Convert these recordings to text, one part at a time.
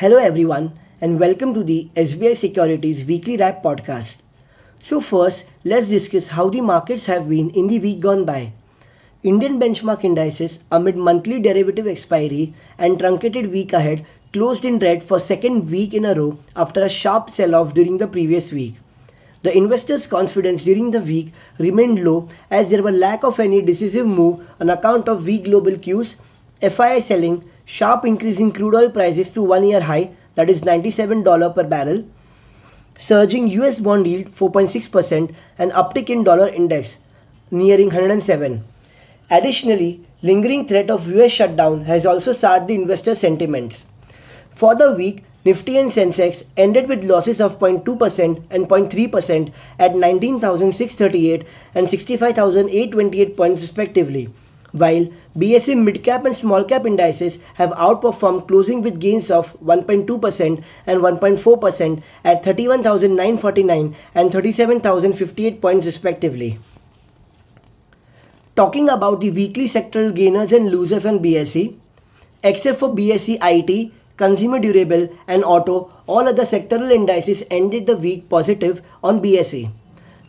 Hello everyone and welcome to the SBI Securities Weekly Wrap podcast. So first, let's discuss how the markets have been in the week gone by. Indian benchmark indices amid monthly derivative expiry and truncated week ahead closed in red for second week in a row after a sharp sell-off during the previous week. The investors' confidence during the week remained low as there were lack of any decisive move on account of weak global cues, FII selling, sharp increase in crude oil prices to one-year high, that is $97 per barrel, surging US bond yield 4.6% and uptick in dollar index nearing 107. Additionally, lingering threat of US shutdown has also soured the investor sentiments. For the week, Nifty and Sensex ended with losses of 0.2% and 0.3% at 19,638 and 65,828 points respectively, while BSE mid-cap and small-cap indices have outperformed, closing with gains of 1.2% and 1.4% at 31,949 and 37,058 points respectively. Talking about the weekly sectoral gainers and losers on BSE, except for BSE IT, consumer durable and auto, all other sectoral indices ended the week positive on BSE.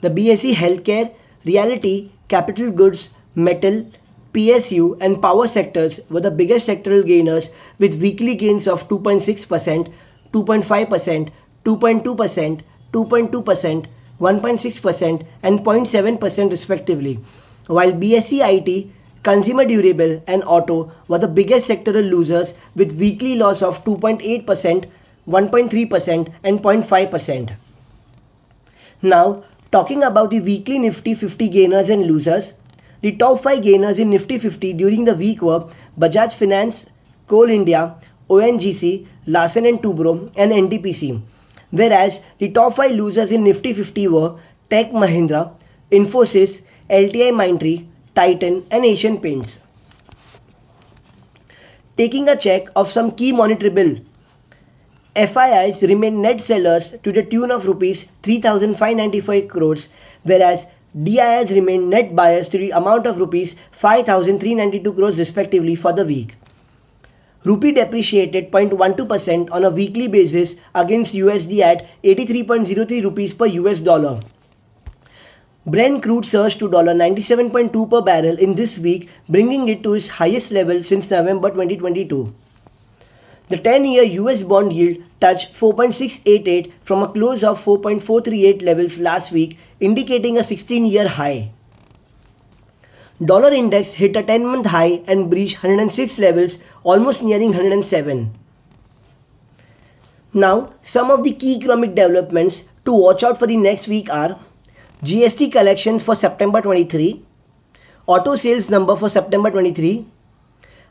The BSE healthcare, realty, capital goods, metal, PSU and power sectors were the biggest sectoral gainers with weekly gains of 2.6%, 2.5%, 2.2%, 2.2%, 1.6% and 0.7% respectively, while BSE IT, consumer durable and auto were the biggest sectoral losers with weekly loss of 2.8%, 1.3% and 0.5%. Now, talking about the weekly Nifty 50 gainers and losers, the top 5 gainers in Nifty 50 during the week were Bajaj Finance, Coal India, ONGC, Larsen & Toubro and NTPC, whereas the top 5 losers in Nifty 50 were Tech Mahindra, Infosys, LTI Mindtree, Titan and Asian Paints. Taking a check of some key monitorable, FIIs remain net sellers to the tune of Rs 3,595 crores, whereas DIIs remain net buyers to the amount of Rs 5,392 crores respectively for the week. Rupee depreciated 0.12% on a weekly basis against USD at 83.03 rupees per US dollar. Brent crude surged to $97.2 per barrel in this week, bringing it to its highest level since November 2022. The 10-year US bond yield touched 4.688 from a close of 4.438 levels last week, indicating a 16-year high. Dollar index hit a 10-month high and breached 106 levels, almost nearing 107. Now, some of the key economic developments to watch out for the next week are GST collections for September 23, auto sales number for September 23,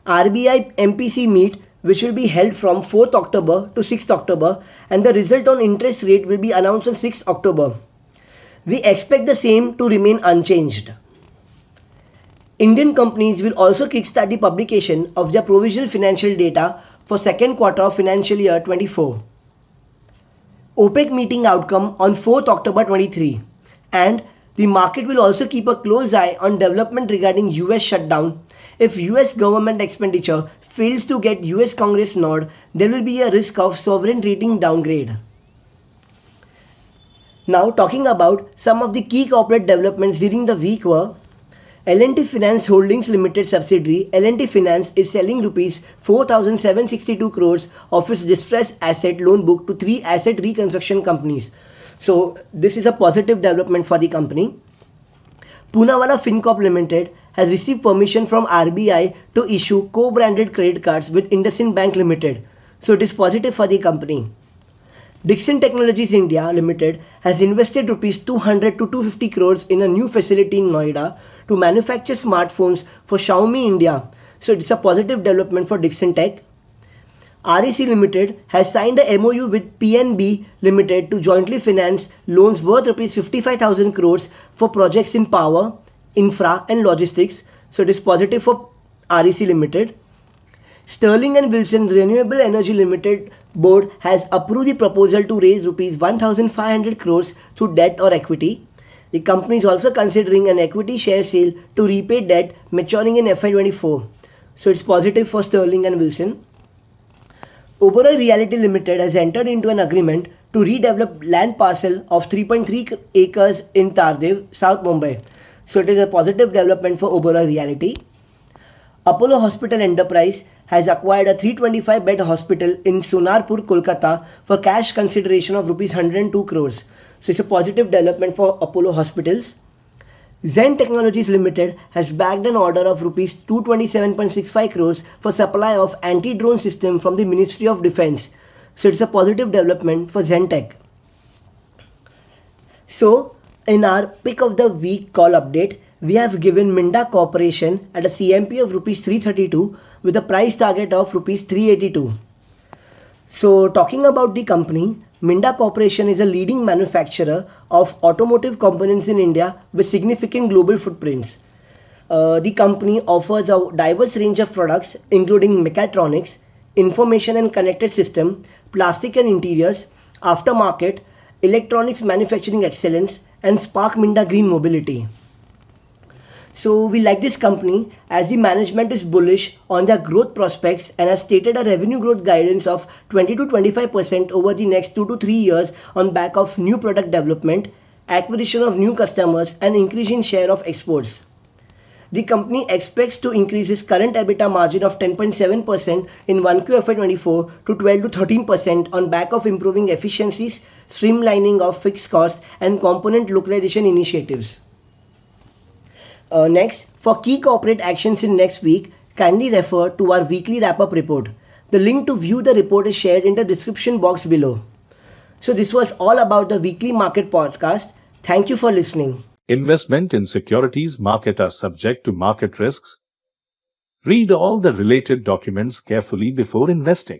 RBI MPC meet which will be held from 4th October to 6th October and the result on interest rate will be announced on 6th October. We expect the same to remain unchanged. Indian companies will also kickstart the publication of their provisional financial data for second quarter of financial year 24. OPEC meeting outcome on 4th October 23. And the market will also keep a close eye on development regarding US shutdown. If US government expenditure fails to get US Congress nod, there will be a risk of sovereign rating downgrade. Now talking about some of the key corporate developments during the week were L&T Finance Holdings Limited subsidiary L&T Finance is selling Rs 4,762 crores of its distressed asset loan book to 3 asset reconstruction companies. So this is a positive development for the company. Poonawalla FinCorp Limited has received permission from RBI to issue co-branded credit cards with IndusInd Bank Limited. So it is positive for the company. Dixon Technologies India Limited has invested Rs 200 to 250 crores in a new facility in Noida to manufacture smartphones for Xiaomi India. So it is a positive development for Dixon Tech. REC Limited has signed a MOU with PNB Limited to jointly finance loans worth Rs 55,000 crores for projects in power, infra and logistics. So it is positive for REC Limited. Sterling and Wilson Renewable Energy Limited board has approved the proposal to raise Rs 1,500 crores through debt or equity. The company is also considering an equity share sale to repay debt maturing in FY24. So it's positive for Sterling and Wilson. Oberoi Realty Limited has entered into an agreement to redevelop land parcel of 3.3 acres in Tardev, South Mumbai. So it is a positive development for Oberoi Realty. Apollo Hospital Enterprise has acquired a 325-bed hospital in Sonarpur, Kolkata for cash consideration of Rs 102 crores. So it's a positive development for Apollo Hospitals. Zen Technologies Limited has bagged an order of Rs 227.65 crores for supply of anti-drone system from the Ministry of Defence. So it's a positive development for Zen Tech. So in our pick of the week call update, we have given Minda Corporation at a CMP of Rs 332 with a price target of Rs 382. So talking about the company, Minda Corporation is a leading manufacturer of automotive components in India with significant global footprints. The company offers a diverse range of products including mechatronics, information and connected system, plastic and interiors, aftermarket, electronics manufacturing excellence, and Spark Minda Green Mobility. So we like this company as the management is bullish on their growth prospects and has stated a revenue growth guidance of 20 to 25% over the next 2 to 3 years on back of new product development, acquisition of new customers, and increasing share of exports. The company expects to increase its current EBITDA margin of 10.7% in 1Q FY24 to 12 to 13% on back of improving efficiencies, streamlining of fixed costs, and component localization initiatives. Next, for key corporate actions in next week, kindly refer to our weekly wrap-up report. The link to view the report is shared in the description box below. So this was all about the weekly market podcast. Thank you for listening. Investment in securities market are subject to market risks. Read all the related documents carefully before investing.